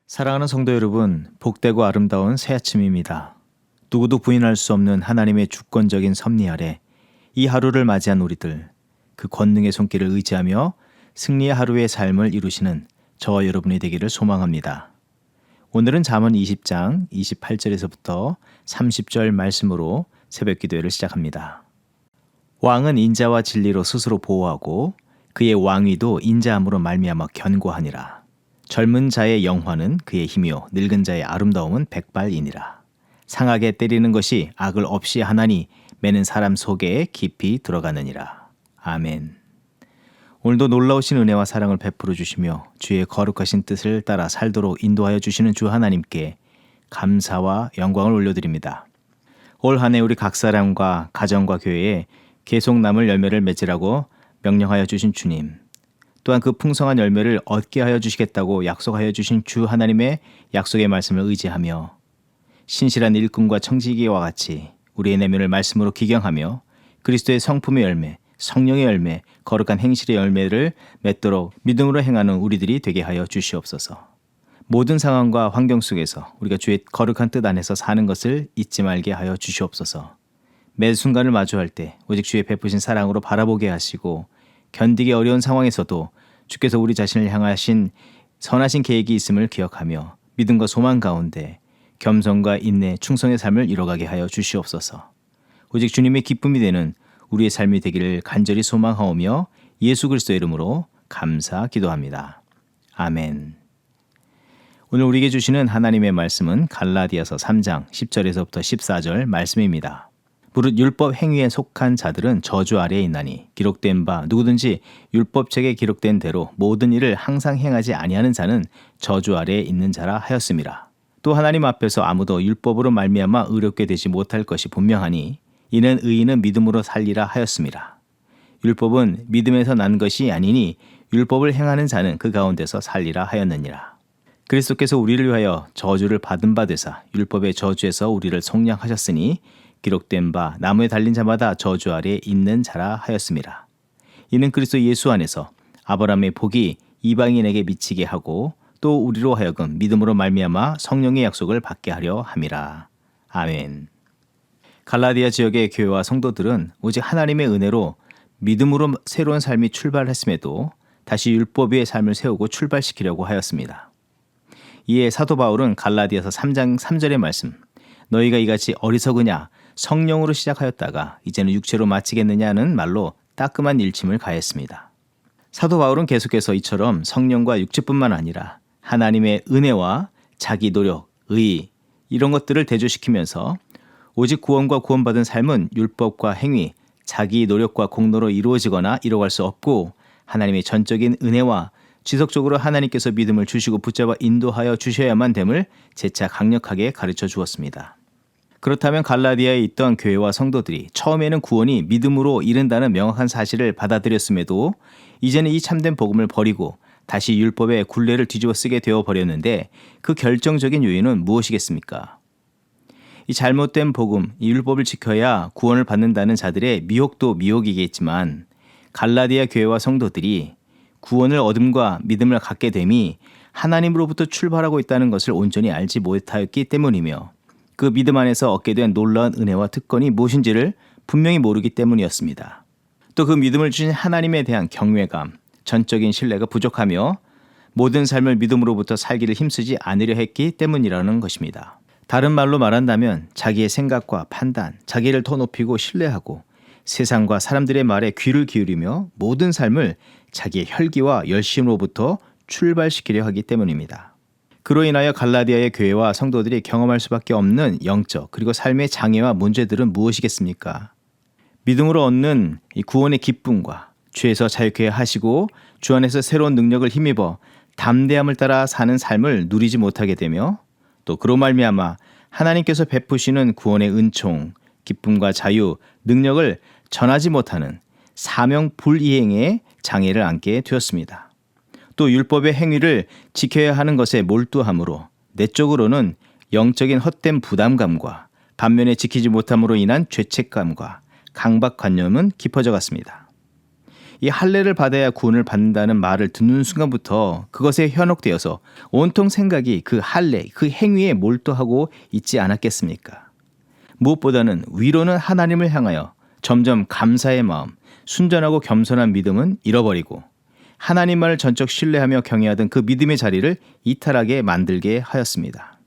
사랑하는 성도 여러분, 복되고 아름다운 새 아침입니다. 누구도 부인할 수 없는 하나님의 주권적인 섭리 아래 이 하루를 맞이한 우리들, 그 권능의 손길을 의지하며 승리의 하루의 삶을 이루시는 저와 여러분이 되기를 소망합니다. 오늘은 잠언 20장 28절에서부터 30절 말씀으로 새벽 기도회를 시작합니다. 왕은 인자와 진리로 스스로 보호하고 그의 왕위도 인자함으로 말미암아 견고하니라. 젊은 자의 영화는 그의 힘이요 늙은 자의 아름다움은 백발이니라. 상하게 때리는 것이 악을 없이 하나니 매는 사람 속에 깊이 들어가느니라. 아멘. 오늘도 놀라우신 은혜와 사랑을 베풀어 주시며 주의 거룩하신 뜻을 따라 살도록 인도하여 주시는 주 하나님께 감사와 영광을 올려드립니다. 올 한 해 우리 각 사람과 가정과 교회에 계속 남을 열매를 맺으라고 명령하여 주신 주님, 또한 그 풍성한 열매를 얻게 하여 주시겠다고 약속하여 주신 주 하나님의 약속의 말씀을 의지하며 신실한 일꾼과 청지기와 같이 우리의 내면을 말씀으로 기경하며 그리스도의 성품의 열매, 성령의 열매, 거룩한 행실의 열매를 맺도록 믿음으로 행하는 우리들이 되게 하여 주시옵소서. 모든 상황과 환경 속에서 우리가 주의 거룩한 뜻 안에서 사는 것을 잊지 말게 하여 주시옵소서. 매 순간을 마주할 때 오직 주의 베푸신 사랑으로 바라보게 하시고 견디기 어려운 상황에서도 주께서 우리 자신을 향하신 선하신 계획이 있음을 기억하며 믿음과 소망 가운데 겸손과 인내, 충성의 삶을 이뤄가게 하여 주시옵소서. 오직 주님의 기쁨이 되는 우리의 삶이 되기를 간절히 소망하오며 예수 그리스도의 이름으로 감사 기도합니다. 아멘. 오늘 우리에게 주시는 하나님의 말씀은 갈라디아서 3장 10절에서부터 14절 말씀입니다. 무릇 율법 행위에 속한 자들은 저주 아래에 있나니 기록된 바 누구든지 율법책에 기록된 대로 모든 일을 항상 행하지 아니하는 자는 저주 아래에 있는 자라 하였음이라. 또 하나님 앞에서 아무도 율법으로 말미암아 의롭게 되지 못할 것이 분명하니 이는 의인은 믿음으로 살리라 하였음이라. 율법은 믿음에서 난 것이 아니니 율법을 행하는 자는 그 가운데서 살리라 하였느니라. 그리스도께서 우리를 위하여 저주를 받은 바 되사 율법의 저주에서 우리를 속량하셨으니 기록된 바 나무에 달린 자마다 저주 아래에 있는 자라 하였습니다. 이는 그리스도 예수 안에서 아브라함의 복이 이방인에게 미치게 하고 또 우리로 하여금 믿음으로 말미암아 성령의 약속을 받게 하려 함이라. 아멘. 갈라디아 지역의 교회와 성도들은 오직 하나님의 은혜로 믿음으로 새로운 삶이 출발했음에도 다시 율법 위의 삶을 세우고 출발시키려고 하였습니다. 이에 사도 바울은 갈라디아서 3장 3절의 말씀, 너희가 이같이 어리석으냐 성령으로 시작하였다가 이제는 육체로 마치겠느냐는 말로 따끔한 일침을 가했습니다. 사도 바울은 계속해서 이처럼 성령과 육체뿐만 아니라 하나님의 은혜와 자기 노력, 의 이런 것들을 대조시키면서 오직 구원과 구원받은 삶은 율법과 행위, 자기 노력과 공로로 이루어지거나 이뤄갈 수 없고 하나님의 전적인 은혜와 지속적으로 하나님께서 믿음을 주시고 붙잡아 인도하여 주셔야만 됨을 재차 강력하게 가르쳐 주었습니다. 그렇다면 갈라디아에 있던 교회와 성도들이 처음에는 구원이 믿음으로 이른다는 명확한 사실을 받아들였음에도 이제는 이 참된 복음을 버리고 다시 율법의 굴레를 뒤집어 쓰게 되어버렸는데 그 결정적인 요인은 무엇이겠습니까? 이 잘못된 복음, 이 율법을 지켜야 구원을 받는다는 자들의 미혹도 미혹이겠지만 갈라디아 교회와 성도들이 구원을 얻음과 믿음을 갖게 됨이 하나님으로부터 출발하고 있다는 것을 온전히 알지 못하였기 때문이며 그 믿음 안에서 얻게 된 놀라운 은혜와 특권이 무엇인지를 분명히 모르기 때문이었습니다. 또 그 믿음을 주신 하나님에 대한 경외감, 전적인 신뢰가 부족하며 모든 삶을 믿음으로부터 살기를 힘쓰지 않으려 했기 때문이라는 것입니다. 다른 말로 말한다면 자기의 생각과 판단, 자기를 더 높이고 신뢰하고 세상과 사람들의 말에 귀를 기울이며 모든 삶을 자기의 혈기와 열심으로부터 출발시키려 하기 때문입니다. 그로 인하여 갈라디아의 교회와 성도들이 경험할 수밖에 없는 영적 그리고 삶의 장애와 문제들은 무엇이겠습니까? 믿음으로 얻는 이 구원의 기쁨과 죄에서 자유케 하시고 주 안에서 새로운 능력을 힘입어 담대함을 따라 사는 삶을 누리지 못하게 되며 또 그로 말미암아 하나님께서 베푸시는 구원의 은총, 기쁨과 자유, 능력을 전하지 못하는 사명 불이행의 장애를 안게 되었습니다. 또 율법의 행위를 지켜야 하는 것에 몰두함으로 내적으로는 영적인 헛된 부담감과 반면에 지키지 못함으로 인한 죄책감과 강박관념은 깊어져 갔습니다. 이 할례를 받아야 구원을 받는다는 말을 듣는 순간부터 그것에 현혹되어서 온통 생각이 그 할례, 그 행위에 몰두하고 있지 않았겠습니까? 무엇보다는 위로는 하나님을 향하여 점점 감사의 마음, 순전하고 겸손한 믿음은 잃어버리고 하나님만을 전적 신뢰하며 경외하던 그 믿음의 자리를 이탈하게 만들게 하였습니다.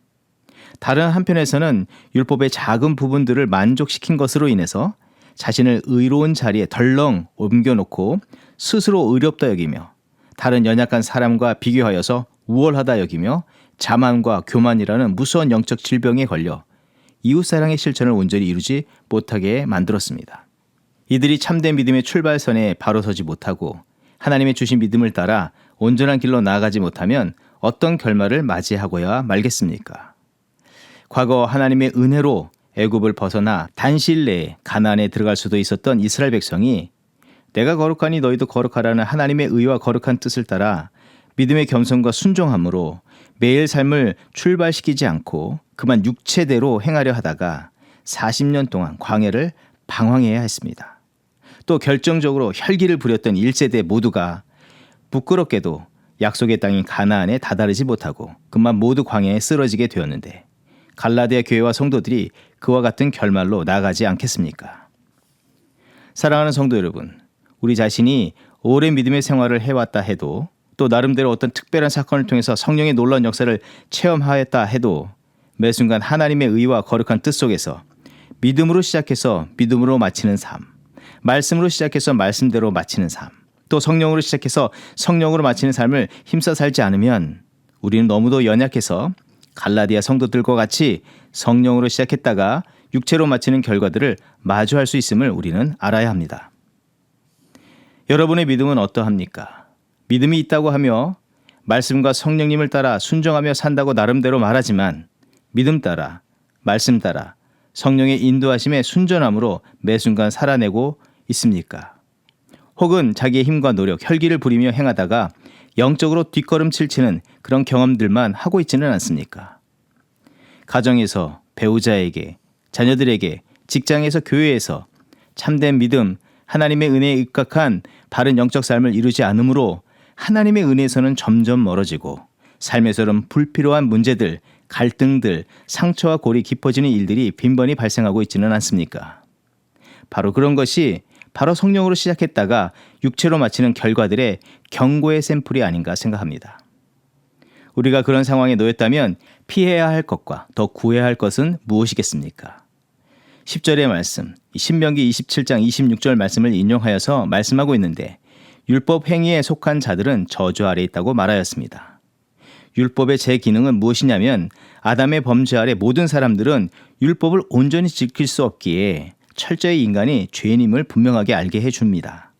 다른 한편에서는 율법의 작은 부분들을 만족시킨 것으로 인해서 자신을 의로운 자리에 덜렁 옮겨놓고 스스로 의롭다 여기며 다른 연약한 사람과 비교하여서 우월하다 여기며 자만과 교만이라는 무서운 영적 질병에 걸려 이웃사랑의 실천을 온전히 이루지 못하게 만들었습니다. 이들이 참된 믿음의 출발선에 바로 서지 못하고 하나님의 주신 믿음을 따라 온전한 길로 나아가지 못하면 어떤 결말을 맞이하고야 말겠습니까? 과거 하나님의 은혜로 애굽을 벗어나 단시일 내에 가나안에 들어갈 수도 있었던 이스라엘 백성이 내가 거룩하니 너희도 거룩하라는 하나님의 의와 거룩한 뜻을 따라 믿음의 겸손과 순종함으로 매일 삶을 출발시키지 않고 그만 육체대로 행하려 하다가 40년 동안 광야를 방황해야 했습니다. 또 결정적으로 혈기를 부렸던 1세대 모두가 부끄럽게도 약속의 땅인 가나안에 다다르지 못하고 그만 모두 광야에 쓰러지게 되었는데 갈라디아 교회와 성도들이 그와 같은 결말로 나가지 않겠습니까? 사랑하는 성도 여러분, 우리 자신이 오랜 믿음의 생활을 해왔다 해도 또 나름대로 어떤 특별한 사건을 통해서 성령의 놀라운 역사를 체험하였다 해도 매 순간 하나님의 의와 거룩한 뜻 속에서 믿음으로 시작해서 믿음으로 마치는 삶, 말씀으로 시작해서 말씀대로 마치는 삶, 또 성령으로 시작해서 성령으로 마치는 삶을 힘써 살지 않으면 우리는 너무도 연약해서 갈라디아 성도들과 같이 성령으로 시작했다가 육체로 마치는 결과들을 마주할 수 있음을 우리는 알아야 합니다. 여러분의 믿음은 어떠합니까? 믿음이 있다고 하며 말씀과 성령님을 따라 순종하며 산다고 나름대로 말하지만 믿음 따라, 말씀 따라 성령의 인도하심에 순전함으로 매 순간 살아내고 있습니까? 혹은 자기의 힘과 노력, 혈기를 부리며 행하다가 영적으로 뒷걸음질 치는 그런 경험들만 하고 있지는 않습니까? 가정에서, 배우자에게, 자녀들에게, 직장에서, 교회에서 참된 믿음, 하나님의 은혜에 입각한 바른 영적 삶을 이루지 않으므로 하나님의 은혜에서는 점점 멀어지고 삶에서는 불필요한 문제들, 갈등들, 상처와 골이 깊어지는 일들이 빈번히 발생하고 있지는 않습니까? 바로 그런 것이 바로 성령으로 시작했다가 육체로 마치는 결과들의 경고의 샘플이 아닌가 생각합니다. 우리가 그런 상황에 놓였다면 피해야 할 것과 더 구해야 할 것은 무엇이겠습니까? 10절의 말씀, 신명기 27장 26절 말씀을 인용하여서 말씀하고 있는데 율법 행위에 속한 자들은 저주 아래 있다고 말하였습니다. 율법의 제 기능은 무엇이냐면 아담의 범죄 아래 모든 사람들은 율법을 온전히 지킬 수 없기에 철저히 인간이 죄인임을 분명하게 알게 해줍니다.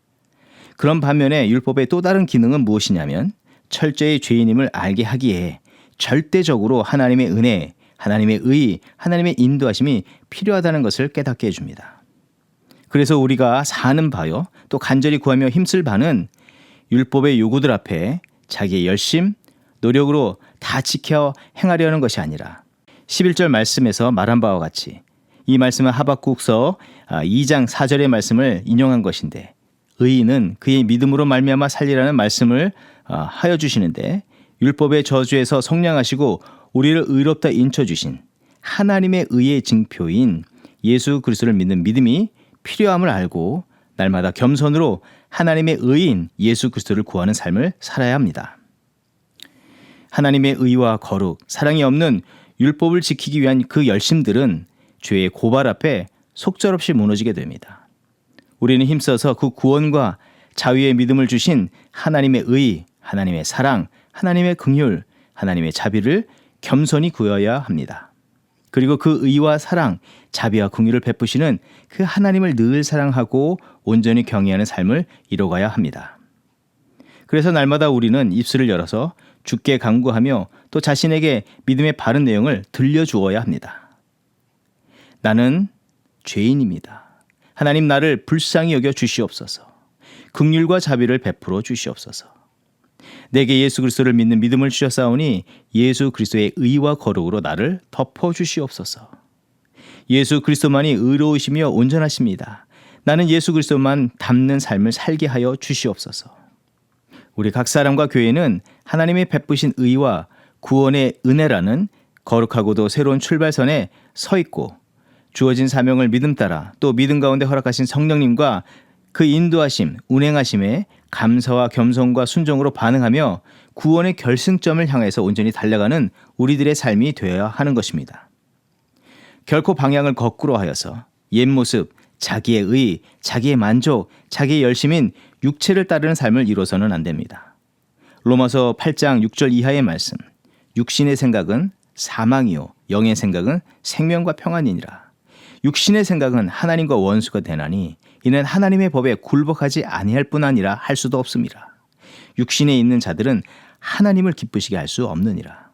그런 반면에 율법의 또 다른 기능은 무엇이냐면 철저히 죄인임을 알게 하기에 절대적으로 하나님의 은혜, 하나님의 의, 하나님의 인도하심이 필요하다는 것을 깨닫게 해줍니다. 그래서 우리가 사는 바요, 또 간절히 구하며 힘쓸 바는 율법의 요구들 앞에 자기의 열심, 노력으로 다 지켜 행하려는 것이 아니라 11절 말씀에서 말한 바와 같이 이 말씀은 하박국서 2장 4절의 말씀을 인용한 것인데 의인은 그의 믿음으로 말미암아 살리라는 말씀을 하여 주시는데 율법의 저주에서 성량하시고 우리를 의롭다 인쳐주신 하나님의 의의 증표인 예수 그리스도를 믿는 믿음이 필요함을 알고 날마다 겸손으로 하나님의 의인 예수 그리스도를 구하는 삶을 살아야 합니다. 하나님의 의와 거룩, 사랑이 없는 율법을 지키기 위한 그 열심들은 죄의 고발 앞에 속절없이 무너지게 됩니다. 우리는 힘써서 그 구원과 자유의 믿음을 주신 하나님의 의, 하나님의 사랑, 하나님의 긍휼, 하나님의 자비를 겸손히 구해야 합니다. 그리고 그 의와 사랑, 자비와 긍휼을 베푸시는 그 하나님을 늘 사랑하고 온전히 경외하는 삶을 이뤄가야 합니다. 그래서 날마다 우리는 입술을 열어서 주께 간구하며 또 자신에게 믿음의 바른 내용을 들려주어야 합니다. 나는 죄인입니다. 하나님 나를 불쌍히 여겨 주시옵소서. 긍휼과 자비를 베풀어 주시옵소서. 내게 예수 그리스도를 믿는 믿음을 주셨사오니 예수 그리스도의 의와 거룩으로 나를 덮어 주시옵소서. 예수 그리스도만이 의로우시며 온전하십니다. 나는 예수 그리스도만 닮는 삶을 살게 하여 주시옵소서. 우리 각 사람과 교회는 하나님의 베푸신 의와 구원의 은혜라는 거룩하고도 새로운 출발선에 서 있고 주어진 사명을 믿음 따라 또 믿음 가운데 허락하신 성령님과 그 인도하심, 운행하심에 감사와 겸손과 순종으로 반응하며 구원의 결승점을 향해서 온전히 달려가는 우리들의 삶이 되어야 하는 것입니다. 결코 방향을 거꾸로 하여서 옛 모습, 자기의 의, 자기의 만족, 자기의 열심인 육체를 따르는 삶을 이뤄서는 안 됩니다. 로마서 8장 6절 이하의 말씀, 육신의 생각은 사망이요 영의 생각은 생명과 평안이니라. 육신의 생각은 하나님과 원수가 되나니 이는 하나님의 법에 굴복하지 아니할 뿐 아니라 할 수도 없습니다. 육신에 있는 자들은 하나님을 기쁘시게 할 수 없느니라.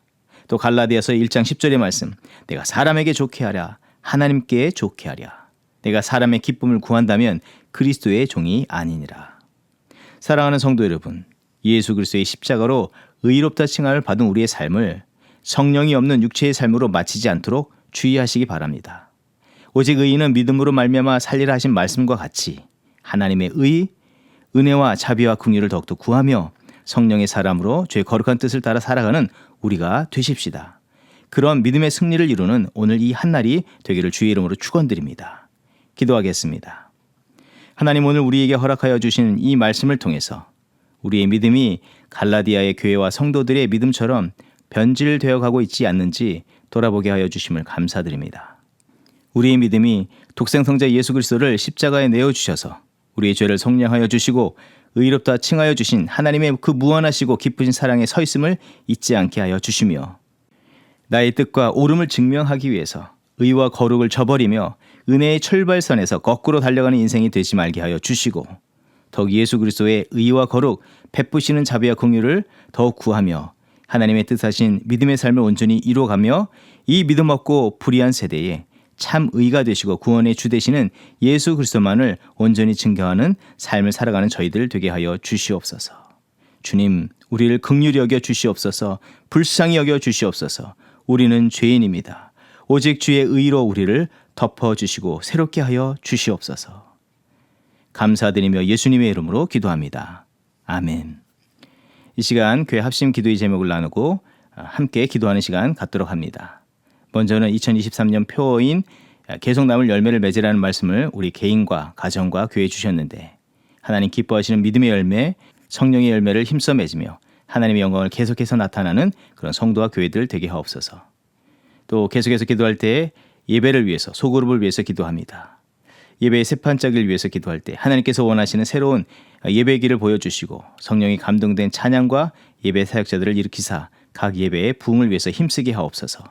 또 갈라디아서 1장 10절의 말씀, 내가 사람에게 좋게 하랴 하나님께 좋게 하랴. 내가 사람의 기쁨을 구한다면 그리스도의 종이 아니니라. 사랑하는 성도 여러분, 예수 그리스도의 십자가로 의롭다 칭함을 받은 우리의 삶을 성령이 없는 육체의 삶으로 마치지 않도록 주의하시기 바랍니다. 오직 의인은 믿음으로 말미암아 살리라 하신 말씀과 같이 하나님의 의, 은혜와 자비와 긍휼을 더욱더 구하며 성령의 사람으로 죄의 거룩한 뜻을 따라 살아가는 우리가 되십시다. 그런 믿음의 승리를 이루는 오늘 이 한날이 되기를 주의 이름으로 축원드립니다. 기도하겠습니다. 하나님, 오늘 우리에게 허락하여 주신 이 말씀을 통해서 우리의 믿음이 갈라디아의 교회와 성도들의 믿음처럼 변질되어 가고 있지 않는지 돌아보게 하여 주심을 감사드립니다. 우리의 믿음이 독생성자 예수 그리스도를 십자가에 내어주셔서 우리의 죄를 속량하여 주시고 의롭다 칭하여 주신 하나님의 그 무한하시고 깊으신 사랑에 서 있음을 잊지 않게 하여 주시며 나의 뜻과 옳음을 증명하기 위해서 의와 거룩을 저버리며 은혜의 출발선에서 거꾸로 달려가는 인생이 되지 말게 하여 주시고 더욱 예수 그리스도의 의와 거룩, 베푸시는 자비와 긍휼을 더욱 구하며 하나님의 뜻하신 믿음의 삶을 온전히 이루어가며 이 믿음 없고 불의한 세대에 참 의가 되시고 구원의 주 되시는 예수 그리스도만을 온전히 증거하는 삶을 살아가는 저희들 되게 하여 주시옵소서. 주님, 우리를 긍휼히 여겨 주시옵소서. 불쌍히 여겨 주시옵소서. 우리는 죄인입니다. 오직 주의 의로 우리를 덮어주시고 새롭게 하여 주시옵소서. 감사드리며 예수님의 이름으로 기도합니다. 아멘. 이 시간 교회 합심 기도의 제목을 나누고 함께 기도하는 시간 갖도록 합니다. 먼저는 2023년 표어인 계속 남을 열매를 맺으라는 말씀을 우리 개인과 가정과 교회에 주셨는데 하나님 기뻐하시는 믿음의 열매, 성령의 열매를 힘써 맺으며 하나님의 영광을 계속해서 나타나는 그런 성도와 교회들 되게 하옵소서. 또 계속해서 기도할 때 예배를 위해서 소그룹을 위해서 기도합니다. 예배의 새판짜기를 위해서 기도할 때 하나님께서 원하시는 새로운 예배의 길을 보여주시고 성령이 감동된 찬양과 예배 사역자들을 일으키사 각 예배의 부흥을 위해서 힘쓰게 하옵소서.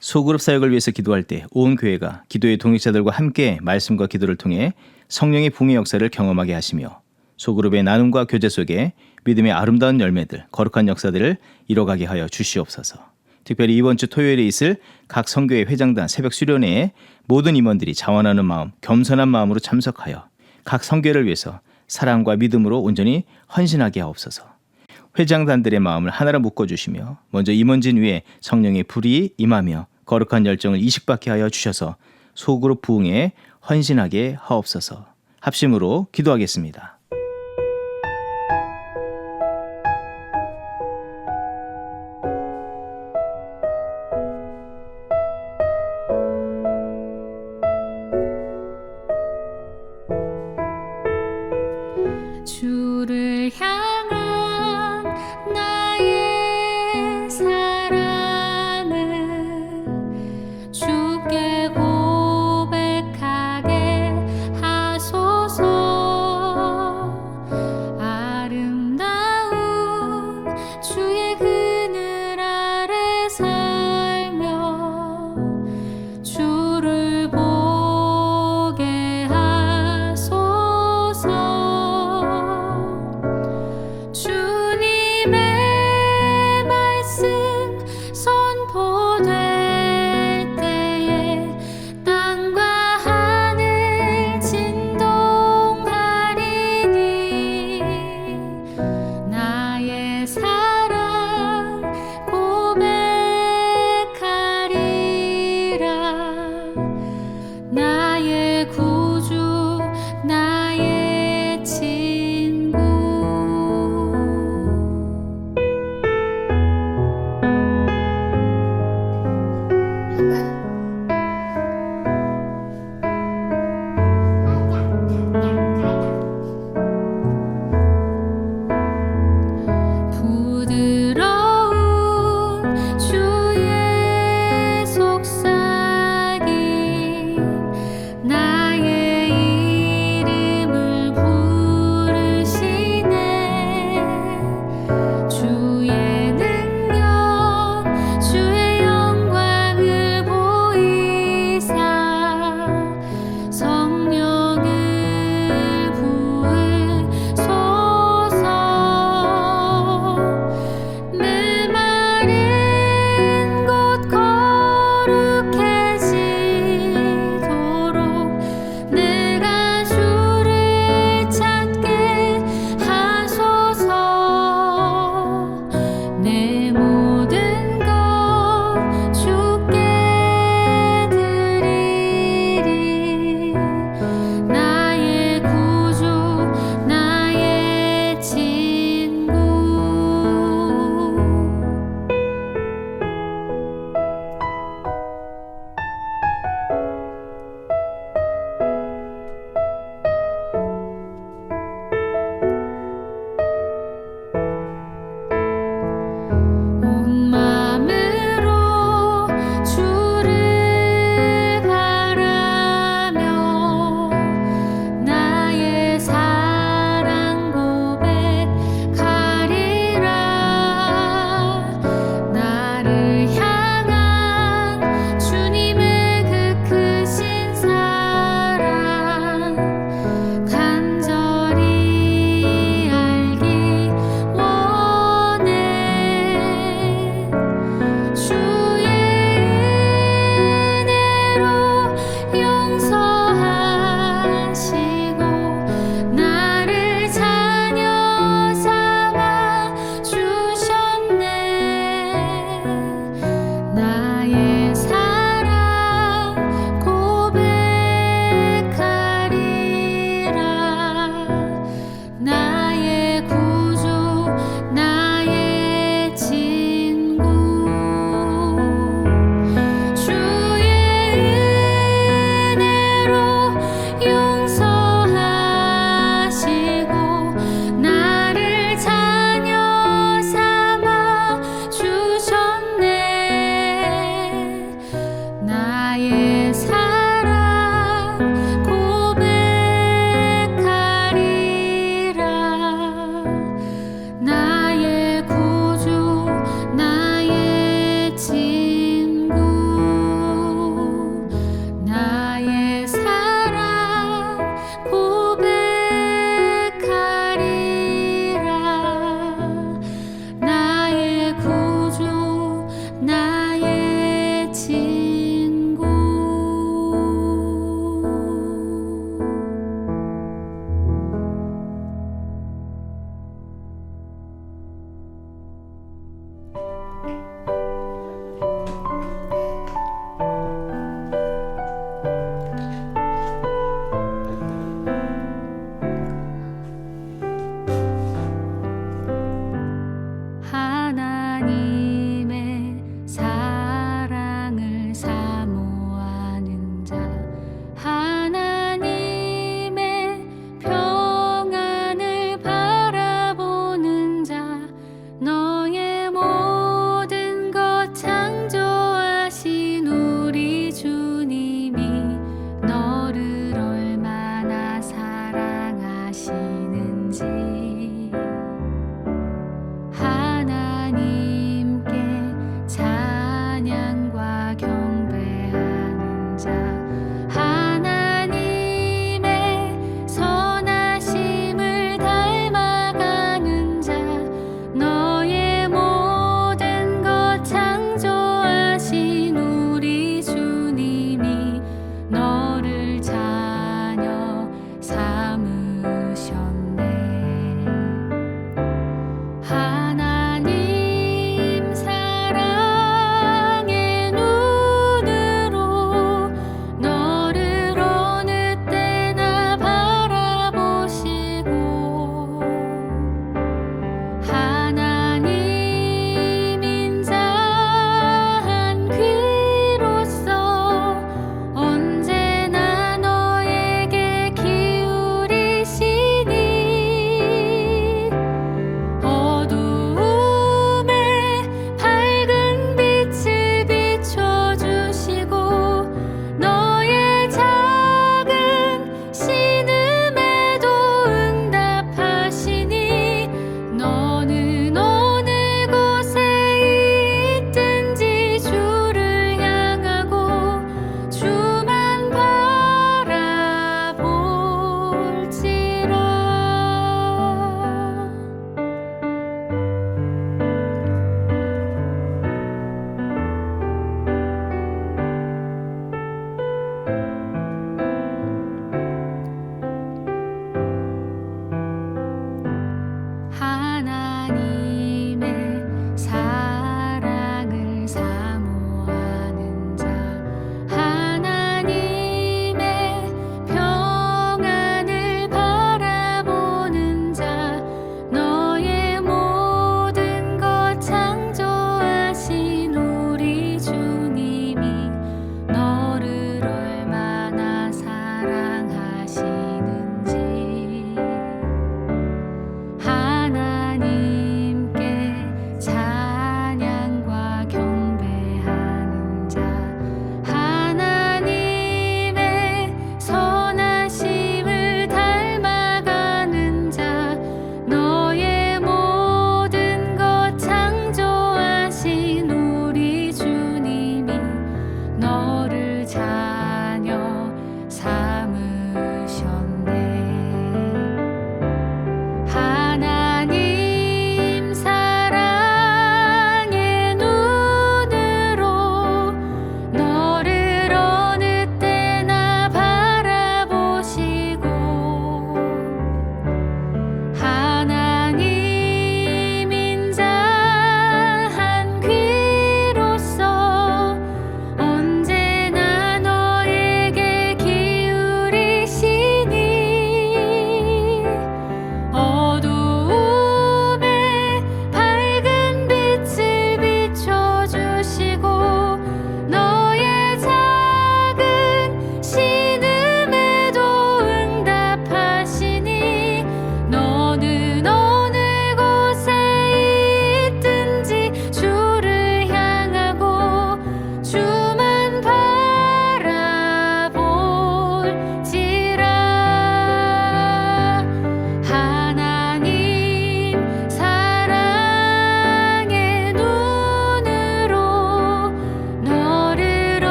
소그룹 사역을 위해서 기도할 때 온 교회가 기도의 동역자들과 함께 말씀과 기도를 통해 성령의 부흥의 역사를 경험하게 하시며 소그룹의 나눔과 교제 속에 믿음의 아름다운 열매들, 거룩한 역사들을 이뤄가게 하여 주시옵소서. 특별히 이번 주 토요일에 있을 각 선교회 회장단 새벽 수련회에 모든 임원들이 자원하는 마음, 겸손한 마음으로 참석하여 각 선교회를 위해서 사랑과 믿음으로 온전히 헌신하게 하옵소서. 회장단들의 마음을 하나로 묶어주시며 먼저 임원진 위에 성령의 불이 임하며 거룩한 열정을 이식받게 하여 주셔서 소그룹 부흥에 헌신하게 하옵소서. 합심으로 기도하겠습니다. 주를 향한 나의 사랑을 주께 고백하게 하소서. 네.